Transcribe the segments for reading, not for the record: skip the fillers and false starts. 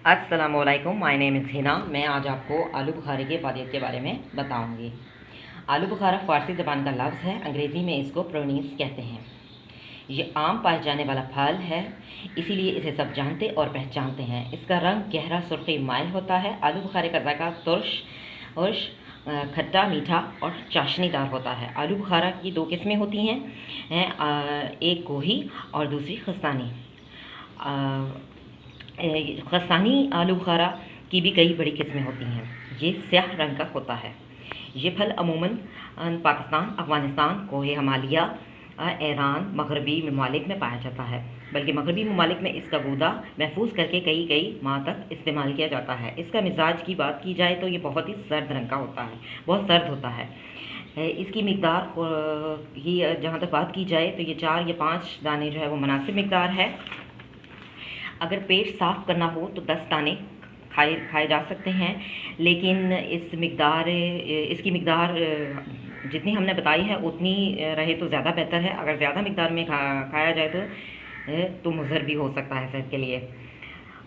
अस्सलाम वालेकुम, my name is Hina. मैं आज आपको आलू बुखारे की फ़ायदे के बारे में बताऊंगी। आलू बुखारा फ़ारसी ज़बान का लफ्ज़ है, अंग्रेज़ी में इसको प्रोनीस कहते हैं। ये आम पाए जाने वाला फल है, इसीलिए इसे सब जानते और पहचानते हैं। इसका रंग गहरा सुर्खी माइल होता है। आलू बुखारे का जायका तुर्श और खट्टा मीठा और चाशनीदार होता है। आलू बुखारा की दो किस्में होती हैं, एक कोही और दूसरी खस्तानी। खस्तानी आलू बुखारा की भी कई बड़ी किस्में होती हैं। ये स्याह रंग का होता है। ये फल अमूमन पाकिस्तान, अफ़गानिस्तान, कोहे हिमालय, ईरान, मगरबी ममालिक में पाया जाता है। बल्कि मगरबी ममालिक में इसका गूदा महफूज करके कई माह तक इस्तेमाल किया जाता है। इसका मिजाज की बात की जाए तो ये बहुत ही सर्द रंग का होता है, बहुत सर्द होता है। इसकी मिकदार की जहाँ तक बात की जाए तो ये 4 या 5 दाने जो है वो मुनासिब मिकदार है। अगर पेट साफ़ करना हो तो 10 दाने खाए जा सकते हैं, लेकिन इसकी मिकदार जितनी हमने बताई है उतनी रहे तो ज़्यादा बेहतर है। अगर ज़्यादा मिकदार में खाया जाए तो मुज़र भी हो सकता है सेहत के लिए।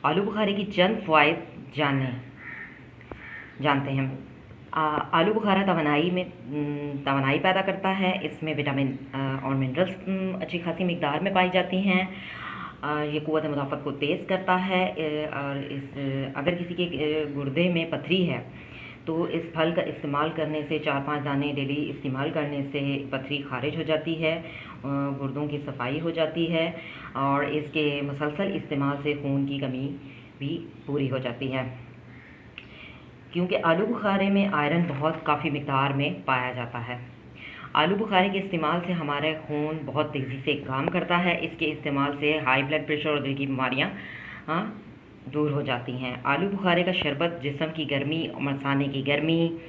आलू बुखारे की चंद फ़वाइद जानते हैं। आलू बुखारा तवानाई पैदा करता है। इसमें विटामिन और मिनरल्स अच्छी खासी मिकदार में पाई जाती हैं। ये क़ुव्वत मुदाफ़त को तेज़ करता है। और अगर किसी के गुर्दे में पथरी है तो इस फल का इस्तेमाल करने से 4-5 दाने डेली इस्तेमाल करने से पथरी खारिज हो जाती है, गुर्दों की सफाई हो जाती है और इसके मुसलसल इस्तेमाल से खून की कमी भी पूरी हो जाती है। क्योंकि आलू बुखारे में आयरन काफ़ी मिकदार में पाया जाता है। आलू बुखारे के इस्तेमाल से हमारा खून बहुत तेज़ी से काम करता है। इसके इस्तेमाल से हाई ब्लड प्रेशर और दिल की बीमारियाँ दूर हो जाती हैं। आलू बुखारे का शरबत जिस्म की गर्मी, मसाने की गर्मी,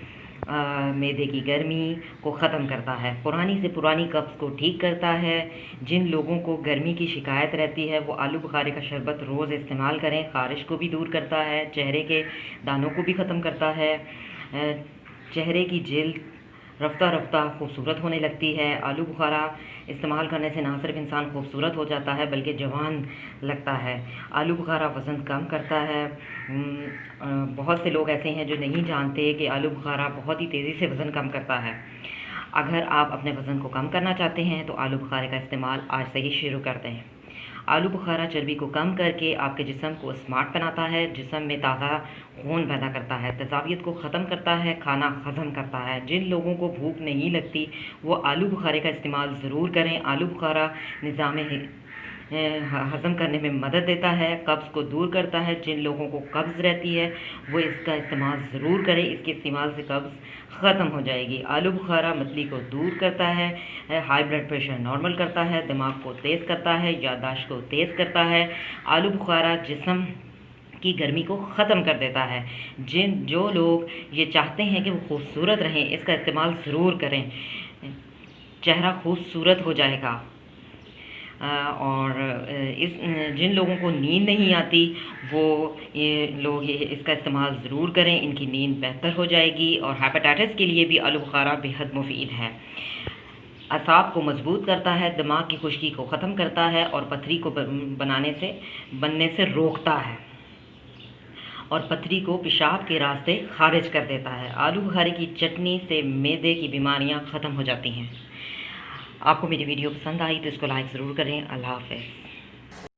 मैदे की गर्मी को ख़त्म करता है। पुरानी से पुरानी कब्ज़ को ठीक करता है। जिन लोगों को गर्मी की शिकायत रहती है वो आलू बुखारे का शरबत रोज़ इस्तेमाल करें। ख़ारिश को भी दूर करता है, चेहरे के दानों को भी ख़त्म करता है। चेहरे की जिल्द रफ्ता रफ्ता खूबसूरत होने लगती है। आलू बुखारा इस्तेमाल करने से ना सिर्फ इंसान खूबसूरत हो जाता है बल्कि जवान लगता है। आलू बुखारा वज़न कम करता है। बहुत से लोग ऐसे हैं जो नहीं जानते कि आलू बुखारा बहुत ही तेज़ी से वज़न कम करता है। अगर आप अपने वज़न को कम करना चाहते हैं तो आलू बुखारे का इस्तेमाल आज से ही शुरू कर दें। आलू बुखारा चर्बी को कम करके आपके जिस्म को स्मार्ट बनाता है, जिस्म में ताज़ा खून पैदा करता है, तेज़ाबियत को ख़त्म करता है, खाना हज़म करता है। जिन लोगों को भूख नहीं लगती वो आलू बुखारे का इस्तेमाल ज़रूर करें। आलू बुखारा निज़ाम हज़म करने में मदद देता है, कब्ज़ को दूर करता है। जिन लोगों को कब्ज़ रहती है वो इसका इस्तेमाल ज़रूर करें, इसके इस्तेमाल से कब्ज़ ख़त्म हो जाएगी। आलू बुखारा मतली को दूर करता है, हाई ब्लड प्रेशर नॉर्मल करता है, दिमाग को तेज़ करता है, याददाश्त को तेज़ करता है। आलू बुखारा जिस्म की गर्मी को ख़त्म कर देता है। जो लोग ये चाहते हैं कि वो खूबसूरत रहें, इसका इस्तेमाल ज़रूर करें, चेहरा खूबसूरत हो जाएगा। और जिन लोगों को नींद नहीं आती वो इसका इस्तेमाल ज़रूर करें, इनकी नींद बेहतर हो जाएगी। और हेपेटाइटिस के लिए भी आलू बुखारा बेहद मुफीद है। असाब को मजबूत करता है, दिमाग की खुश्की को ख़त्म करता है और पथरी को बनने से रोकता है और पथरी को पेशाब के रास्ते खारिज कर देता है। आलू बुखारे की चटनी से मैदे की बीमारियां ख़त्म हो जाती हैं। आपको मेरी वीडियो पसंद आई तो इसको लाइक ज़रूर करें। अल्लाह हाफ़िज़।